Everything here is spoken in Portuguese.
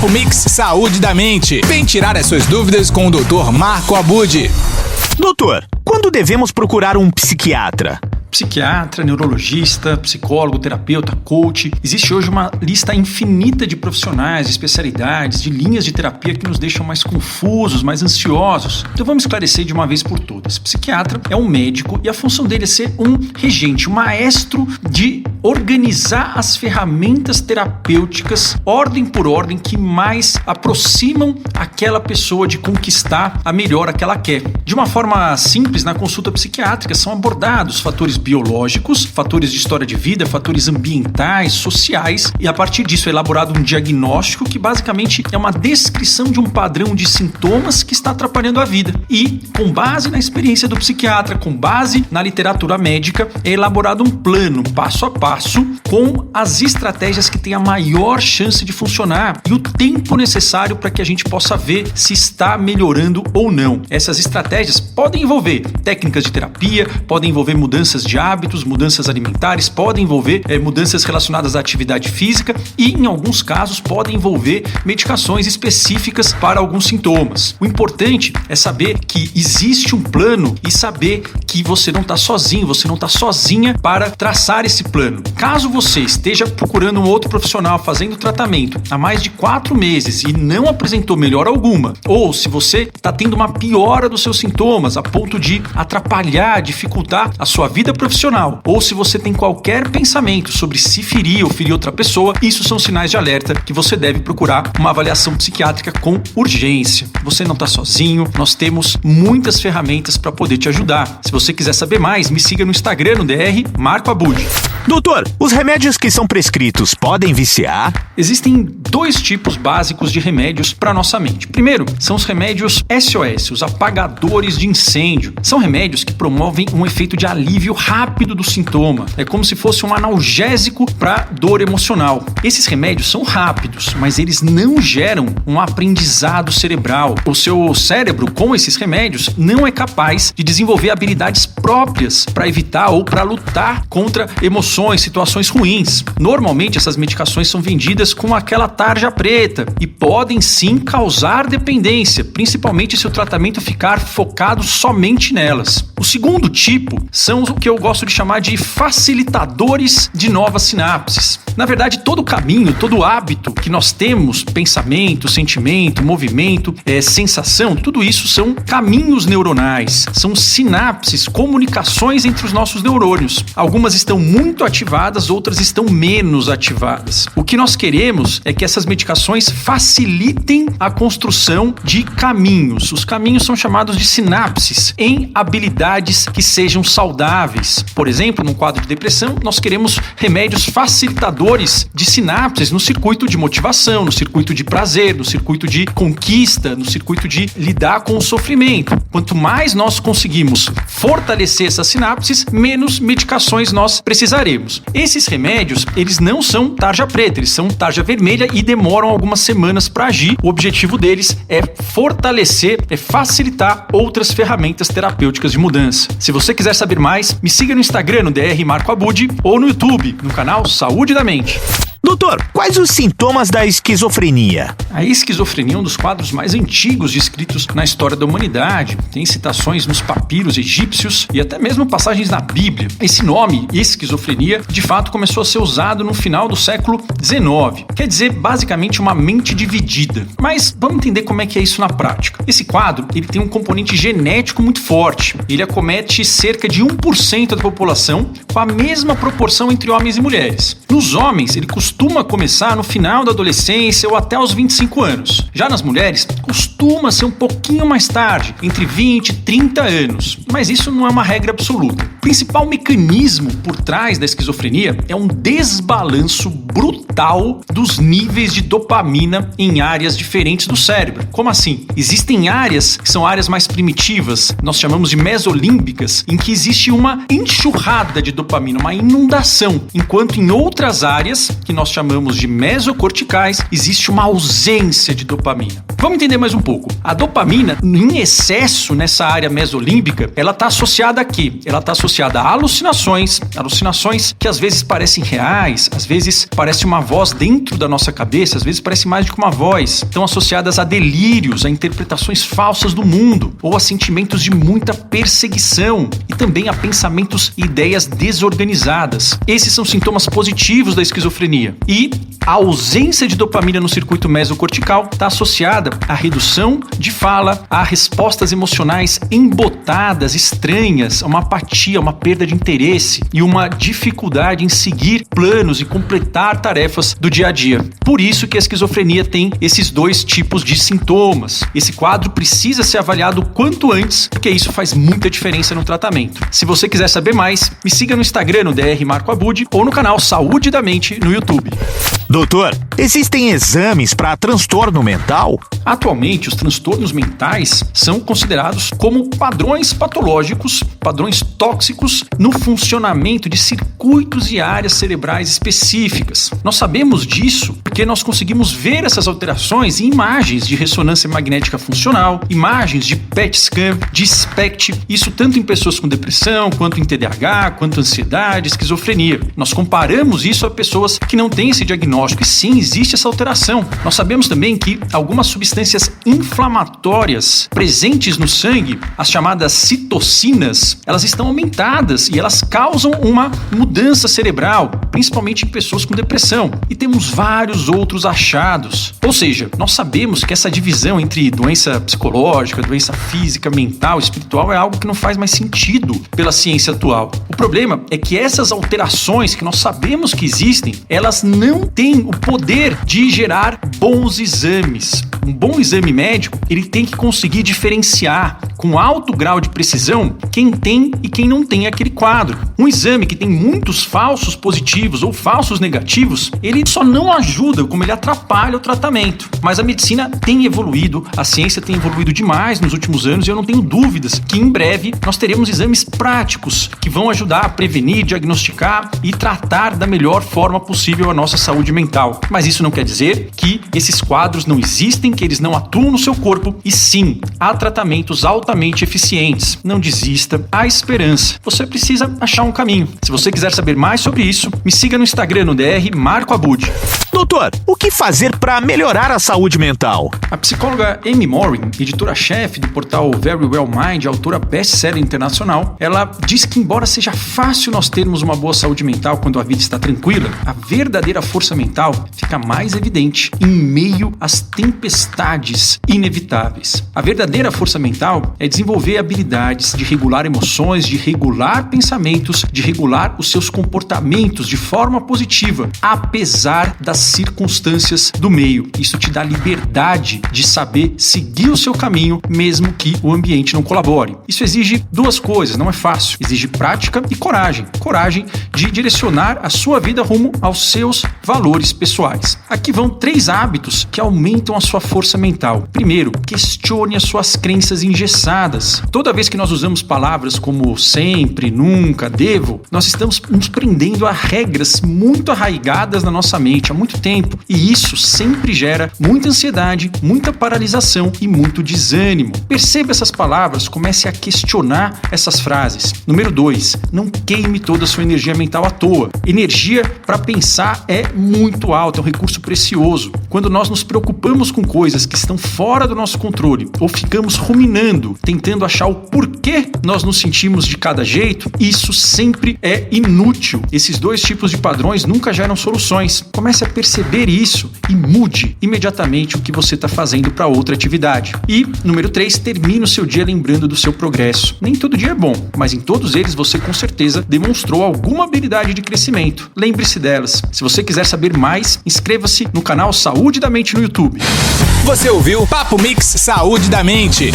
O Mix Saúde da Mente. Vem tirar as suas dúvidas com o Dr. Marco Abud. Doutor, quando devemos procurar um psiquiatra? Psiquiatra, neurologista, psicólogo, terapeuta, coach. Existe hoje uma lista infinita de profissionais, de especialidades, de linhas de terapia que nos deixam mais confusos, mais ansiosos. Então vamos esclarecer de uma vez por todas. Psiquiatra é um médico e a função dele é ser um regente, um maestro de organizar as ferramentas terapêuticas, ordem por ordem, que mais aproximam aquela pessoa de conquistar a melhora que ela quer. De uma forma simples, na consulta psiquiátrica são abordados fatores biológicos, fatores de história de vida, fatores ambientais, sociais, e a partir disso é elaborado um diagnóstico que basicamente é uma descrição de um padrão de sintomas que está atrapalhando a vida. E, com base na experiência do psiquiatra, com base na literatura médica, é elaborado um plano passo a passo com as estratégias que têm a maior chance de funcionar e o tempo necessário para que a gente possa ver se está melhorando ou não. Essas estratégias podem envolver técnicas de terapia, podem envolver mudanças de hábitos, mudanças alimentares, podem envolver mudanças relacionadas à atividade física e, em alguns casos, podem envolver medicações específicas para alguns sintomas. O importante é saber que existe um plano e saber que você não está sozinho, você não está sozinha para traçar esse plano. Caso você esteja procurando um outro profissional fazendo tratamento há mais de 4 meses e não apresentou melhora alguma, ou se você está tendo uma piora dos seus sintomas a ponto de atrapalhar, dificultar a sua vida profissional, ou se você tem qualquer pensamento sobre se ferir ou ferir outra pessoa, isso são sinais de alerta que você deve procurar uma avaliação psiquiátrica com urgência. Você não está sozinho, nós temos muitas ferramentas para poder te ajudar. Se você quiser saber mais, me siga no Instagram, no DR Marco Abud. Doutor, os remédios que são prescritos podem viciar? Existem 2 tipos básicos de remédios para nossa mente. Primeiro, são os remédios SOS, os apagadores de incêndio. São remédios que promovem um efeito de alívio rápido do sintoma. É como se fosse um analgésico para dor emocional. Esses remédios são rápidos, mas eles não geram um aprendizado cerebral. O seu cérebro, com esses remédios, não é capaz de desenvolver habilidades próprias para evitar ou para lutar contra emoções, situações ruins. Normalmente, essas medicações são vendidas com aquela tarja preta e podem sim causar dependência, principalmente se o tratamento ficar focado somente nelas. O segundo tipo são o que eu gosto de chamar de facilitadores de novas sinapses. Na verdade, todo caminho, todo hábito que nós temos, pensamento, sentimento, movimento, sensação, tudo isso são caminhos neuronais, são sinapses, comunicações entre os nossos neurônios. Algumas estão muito ativadas, outras estão menos ativadas. O que nós queremos é que essas medicações facilitem a construção de caminhos. Os caminhos são chamados de sinapses em habilidades que sejam saudáveis. Por exemplo, num quadro de depressão, nós queremos remédios facilitadores de sinapses no circuito de motivação, no circuito de prazer, no circuito de conquista, no circuito de lidar com o sofrimento. Quanto mais nós conseguimos fortalecer essas sinapses, menos medicações nós precisaremos. Esses remédios, eles não são tarja preta, eles são tarja vermelha e demoram algumas semanas para agir. O objetivo deles é fortalecer, é facilitar outras ferramentas terapêuticas de mudança. Se você quiser saber mais, me siga no Instagram, no DR Marco Abud, ou no YouTube, no canal Saúde da Mente. Doutor, quais os sintomas da esquizofrenia? A esquizofrenia é um dos quadros mais antigos descritos na história da humanidade. Tem citações nos papiros egípcios e até mesmo passagens na Bíblia. Esse nome, esquizofrenia, de fato começou a ser usado no final do século XIX. Quer dizer, basicamente, uma mente dividida. Mas vamos entender como é que é isso na prática. Esse quadro, ele tem um componente genético muito forte. Ele acomete cerca de 1% da população, com a mesma proporção entre homens e mulheres. Nos homens, ele costuma começar no final da adolescência ou até os 25 anos. Já nas mulheres, costuma ser um pouquinho mais tarde, entre 20 e 30 anos. Mas isso não é uma regra absoluta. O principal mecanismo por trás da esquizofrenia é um desbalanço brutal dos níveis de dopamina em áreas diferentes do cérebro. Como assim? Existem áreas que são áreas mais primitivas, nós chamamos de mesolímbicas, em que existe uma enxurrada de dopamina, uma inundação, enquanto em outras áreas, que nós chamamos de mesocorticais, existe uma ausência de dopamina. Vamos entender mais um pouco. A dopamina, em excesso nessa área mesolímbica, ela está associada a quê? Ela está associada a alucinações que às vezes parecem reais, às vezes parece uma voz dentro da nossa cabeça, às vezes parece mais do que uma voz. Estão associadas a delírios, a interpretações falsas do mundo, ou a sentimentos de muita perseguição e também a pensamentos e ideias desorganizadas. Esses são sintomas positivos da esquizofrenia. E a ausência de dopamina no circuito mesocortical está associada à redução de fala, a respostas emocionais embotadas, estranhas, a uma apatia, uma perda de interesse e uma dificuldade em seguir planos e completar tarefas do dia a dia. Por isso que a esquizofrenia tem esses dois tipos de sintomas. Esse quadro precisa ser avaliado o quanto antes, porque isso faz muita diferença no tratamento. Se você quiser saber mais, me siga no Instagram, no Dr. Marco Abud, ou no canal Saúde da Mente no YouTube. Doutor, existem exames para transtorno mental? Atualmente, os transtornos mentais são considerados como padrões patológicos, padrões tóxicos no funcionamento de circuitos e áreas cerebrais específicas. Nós sabemos disso porque nós conseguimos ver essas alterações em imagens de ressonância magnética funcional, imagens de PET scan, de SPECT, isso tanto em pessoas com depressão, quanto em TDAH, quanto ansiedade, esquizofrenia. Nós comparamos isso a pessoas que não têm esse diagnóstico e sim, existe essa alteração. Nós sabemos também que algumas substâncias inflamatórias presentes no sangue, as chamadas citocinas, elas estão aumentadas e elas causam uma mudança cerebral, principalmente em pessoas com depressão. E temos vários outros achados. Ou seja, nós sabemos que essa divisão entre doença psicológica, doença física, mental, espiritual é algo que não faz mais sentido pela ciência atual. O problema é que essas alterações que nós sabemos que existem, elas não têm o poder de gerar bons exames. Um bom exame médico, ele tem que conseguir diferenciar com alto grau de precisão quem tem e quem não tem aquele quadro. Um exame que tem muitos falsos positivos ou falsos negativos, ele só não ajuda, como ele atrapalha o tratamento. Mas a medicina tem evoluído, a ciência tem evoluído demais nos últimos anos e eu não tenho dúvidas que em breve nós teremos exames práticos que vão ajudar a prevenir, diagnosticar e tratar da melhor forma possível a nossa saúde mental. Mas isso não quer dizer que esses quadros não existem, que eles não atuam no seu corpo e sim, há tratamentos altamente eficientes. Não desista, há esperança. Você precisa achar um caminho. Se você quiser saber mais sobre isso, me siga no Instagram, no Dr. Marco Abud. Doutor, o que fazer para melhorar a saúde mental? A psicóloga Amy Morin, editora-chefe do portal Very Well Mind, autora best-seller internacional, ela diz que embora seja fácil nós termos uma boa saúde mental quando a vida está tranquila, a verdadeira força mental fica mais evidente em meio às tempestades inevitáveis. A verdadeira força mental é desenvolver habilidades de regular emoções, de regular pensamentos, de regular os seus comportamentos de forma positiva, apesar das circunstâncias do meio. Isso te dá liberdade de saber seguir o seu caminho, mesmo que o ambiente não colabore. Isso exige duas coisas, não é fácil. Exige prática e coragem. Coragem de direcionar a sua vida rumo aos seus valores pessoais. Aqui vão 3 hábitos que aumentam a sua força mental. Primeiro, questione as suas crenças engessadas. Toda vez que nós usamos palavras como sempre, nunca, devo, nós estamos nos prendendo a regras muito arraigadas na nossa mente há muito tempo. E isso sempre gera muita ansiedade, muita paralisação e muito desânimo. Perceba essas palavras, comece a questionar essas frases. Número 2, não queime toda a sua energia mental à toa. Energia para pensar é muito alta, é um recurso precioso. Quando nós nos preocupamos com coisas que estão fora do nosso controle ou ficamos ruminando, tentando achar o porquê nós nos sentimos de cada jeito, isso sempre é inútil. Esses 2 tipos de padrões nunca geram soluções. Comece a perceber isso e mude imediatamente o que você está fazendo para outra atividade. E, número 3, termine o seu dia lembrando do seu progresso. Nem todo dia é bom, mas em todos eles você com certeza demonstrou alguma habilidade de crescimento. Lembre-se delas. Se você quiser saber mais, inscreva-se no canal Saúde da Mente no YouTube. Você ouviu Papo Mix Saúde da Mente.